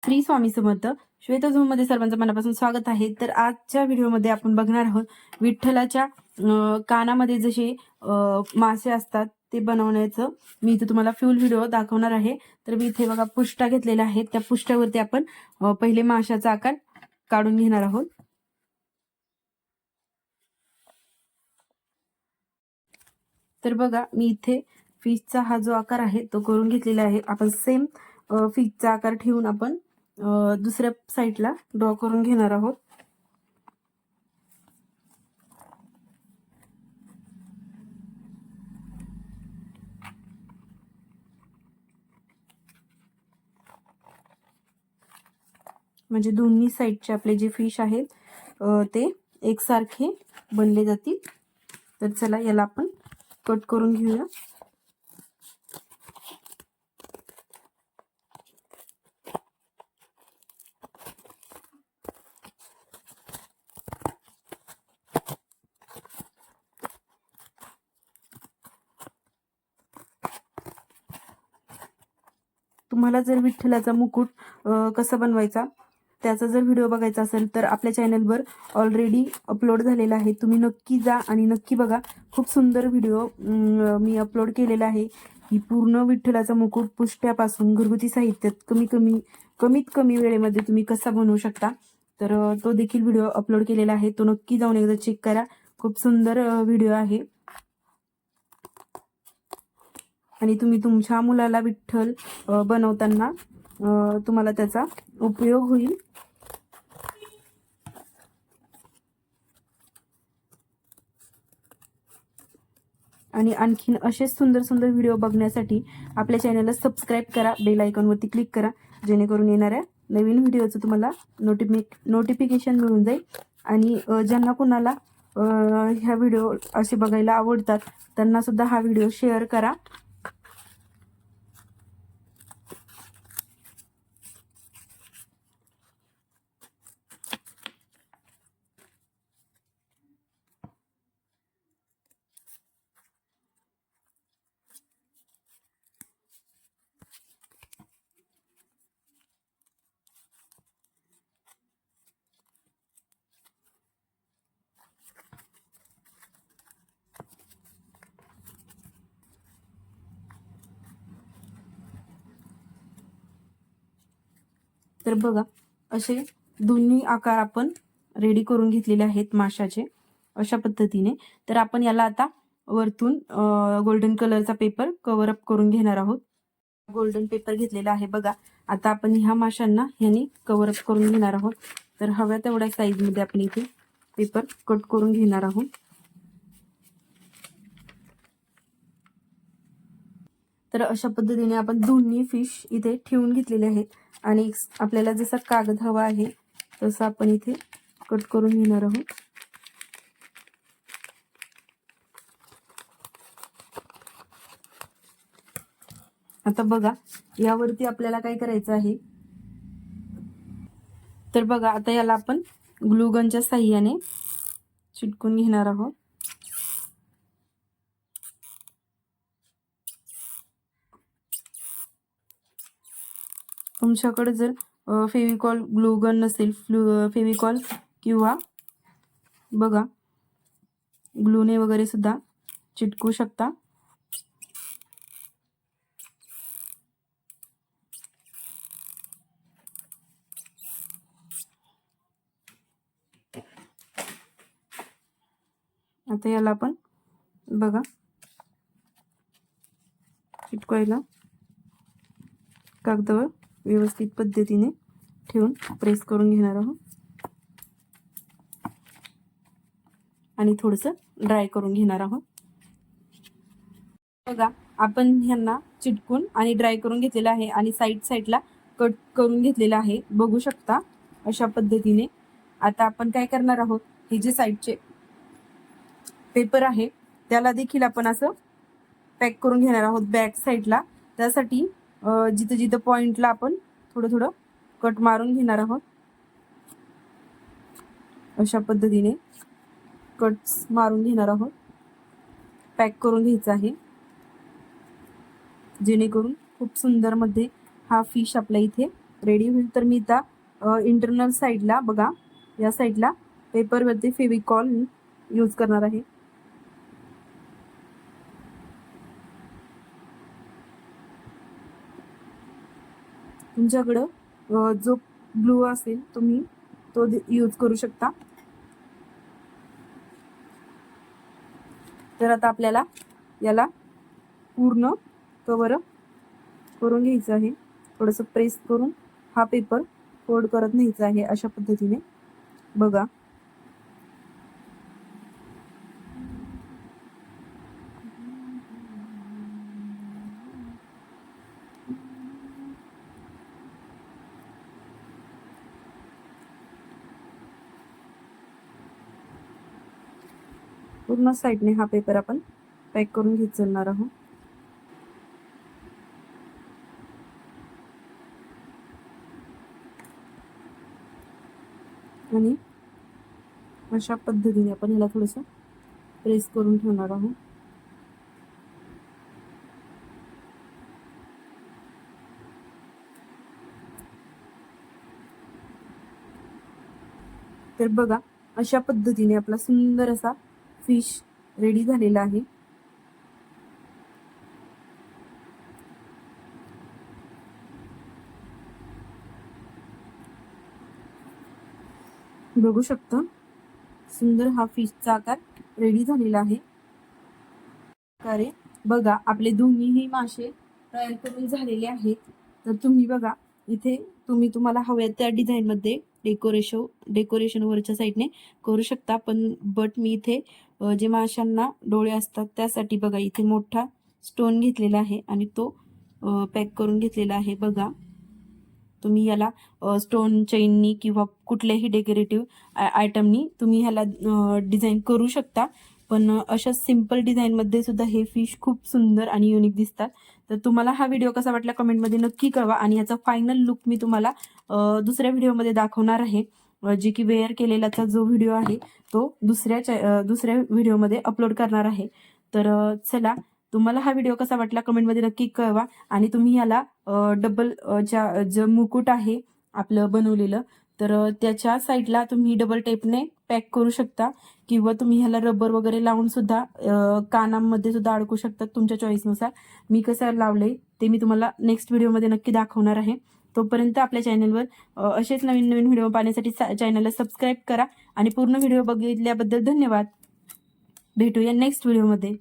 Shri Swami Samarth. Shweta zone मध्ये सर्वांचं मनापासून स्वागत आहे. तर आजच्या व्हिडिओमध्ये आपण बघणार आहोत विठ्ठलाच्या कानामध्ये जसे मासे असतात ते बनवण्याचं मी इथे तुम्हाला फुल व्हिडिओ दाखवणार आहे. तर मी इथे बघा पुष्टा घेतलेला आहे. त्या पुष्ट्यावरती आपण पहिले माशाचा आकार काढून घेणार आहोत. तर बघा मी इथे फिशचा हा जो आकार आहे तो करून घेतलेला आहे. आपण सेम फिशचा आकार ठेवून आपण दुसऱ्या साईडला ड्रॉ करून घेणार आहोत. म्हणजे दोन्ही साईडचे आपले जे फिश आहेत ते एकसारखे बनले जातील. तर चला याला आपण कट करून घेऊया. तुम्हाला जर विठ्ठलाचा मुकुट कसा बनवायचा त्याचा जर व्हिडिओ बघायचा असेल तर आपल्या चॅनलवर ऑलरेडी अपलोड झालेला आहे. तुम्ही नक्की जा आणि नक्की बघा. खूप सुंदर व्हिडिओ मी अपलोड केलेला आहे. ही पूर्ण विठ्ठलाचा मुकुट पुष्ट्यापासून घरगुती साहित्यात कमीत कमी वेळेमध्ये तुम्ही कसा बनवू शकता तर तो देखील व्हिडिओ अपलोड केलेला आहे. तो नक्की जाऊन एकदा चेक करा. खूप सुंदर व्हिडिओ आहे आणि तुम्ही तुमच्या मुलाला विठ्ठल बनवताना तुम्हाला त्याचा उपयोग होईल. आणि आणखीन असेच सुंदर सुंदर व्हिडिओ बघण्यासाठी आपल्या चॅनलला सबस्क्राईब करा, बेल आयकॉनवरती क्लिक करा, जेणेकरून येणाऱ्या नवीन व्हिडिओचं तुम्हाला नोटिफिकेशन मिळून जाईल. आणि ज्यांना कोणाला ह्या व्हिडिओ असे बघायला आवडतात त्यांना सुद्धा हा व्हिडिओ शेअर करा. तर बघा असे दोन्ही आकार आपण रेडी करून घेतलेले आहेत माशाचे अशा पद्धतीने. तर आपण याला आता वरतून गोल्डन कलरचा पेपर कव्हर अप करून घेणार आहोत. गोल्डन पेपर घेतलेला आहे बघा. आता आपण ह्या माशांना ह्याने कव्हर अप करून घेणार आहोत. तर हव्या तेवढ्या साईज मध्ये आपण इथे पेपर कट करून घेणार आहोत. तर अशा पद्धतीने आपण दोन्ही फिश इथे ठेवून घेतलेले आहेत आणि आपल्याला जसा कागद हवा आहे तसा आपण इथे कट करून घेणार आहोत. आता बघा यावरती आपल्याला काय करायचं आहे तर बघा आता याला आपण ग्लू गनच्या साहाय्याने चिटकून घेणार आहोत. तुमच्याकडे जर फेविकॉल ग्लू गन नसेल फेविकॉल किंवा बघा ग्लूने वगैरे सुद्धा चिटकू शकता. आता याला आपण बघा चिटकवायला कागदावर व्यवस्थित पद्धतीने ठेवून प्रेस करून घेणार आहोत आणि थोडंसं ड्राय करून घेणार आहोत. बघा आपण ह्यांना चिटकून आणि ड्राय करून घेतलेलं आहे आणि साईडला कट करून घेतलेलं आहे. बघू शकता अशा पद्धतीने. आता आपण काय करणार आहोत हे जे साईडचे पेपर आहे त्याला देखील आपण असं पॅक करून घेणार आहोत बॅक साईडला. त्यासाठी जिथं जिथं पॉइंटला आपण थोडं थोडं कट मारून घेणार आहोत. अशा पद्धतीने कट्स मारून घेणार आहोत. पॅक करून घ्यायचा आहे जेणेकरून खूप सुंदर मध्ये हा फिश आपल्या इथे रेडी होईल. तर मी इथं इंटरनल साईडला बघा, या साईडला पेपरवरती फेविकॉल यूज करणार आहे. तुमच्याकडं जो ब्लू असेल तुम्ही तो यूज करू शकता. तर आता आपल्याला याला पूर्ण कव्हर करून घ्यायचं आहे. थोडंसं प्रेस करून हा पेपर फोल्ड करत न्यायचा आहे अशा पद्धतीने बघा. पूर्ण साईडने हा पेपर आपण पॅक करून घेत चालणार आहोत. आणि अशा पद्धतीने आपण याला थोडंसं प्रेस करून ठेवणार आहोत. तर बघा, अशा पद्धतीने आपला सुंदर असा फिश रेडी झालेला आहे. बघू शकता सुंदर हा फिशचा आकार रेडी झालेला आहे. अरे बघा, आपले दोन्हीही मासे तयार करून झालेले आहेत. तर तुम्ही बघा, इथे तुम्हाला हव्या त्या डिझाईन मध्ये डेकोरेशन वरच्या साईडने करू शकता. बट मी इथे जे माशांना डोळे असतात त्यासाठी बघा इथे मोठा स्टोन घेतलेला आहे आणि तो पॅक करून घेतलेला आहे. बघा, तुम्ही याला स्टोन चेननी किंवा कुठल्याही डेकोरेटिव्ह आयटमनी तुम्ही ह्याला डिझाईन करू शकता. पण अशा सिंपल डिझाईन मध्ये सुद्धा हे फिश खूप सुंदर आणि युनिक दिसतात. तर तुम्हाला हा व्हिडिओ कसा वाटला कमेंटमध्ये नक्की कळवा. आणि याचा फायनल लुक मी तुम्हाला दुसऱ्या व्हिडिओमध्ये दाखवणार आहे. जे की वेअर केलेलाचा जो व्हिडिओ आहे तो दुसऱ्या व्हिडिओमध्ये अपलोड करणार आहे. तर चला, तुम्हाला हा व्हिडिओ कसा वाटला कमेंटमध्ये नक्की कळवा. आणि तुम्ही याला डबल जे मुकुट आहे आपलं बनवलेलं, तर त्याच्या साईडला तुम्ही डबल टेपने पॅक करू शकता किंवा तुम्ही ह्याला रबर वगैरे लावून सुद्धा कानामध्ये सुद्धा अडकू शकतात तुमच्या चॉईसनुसार. मी कसं लावलंय ते मी तुम्हाला नेक्स्ट व्हिडिओमध्ये नक्की दाखवणार आहे. तोपर्यंत आपल्या चॅनलवर असेच नवीन नवीन व्हिडिओ पाहण्यासाठी चॅनलला सबस्क्राईब करा. आणि पूर्ण व्हिडिओ बघितल्याबद्दल धन्यवाद. भेटूया नेक्स्ट व्हिडिओमध्ये.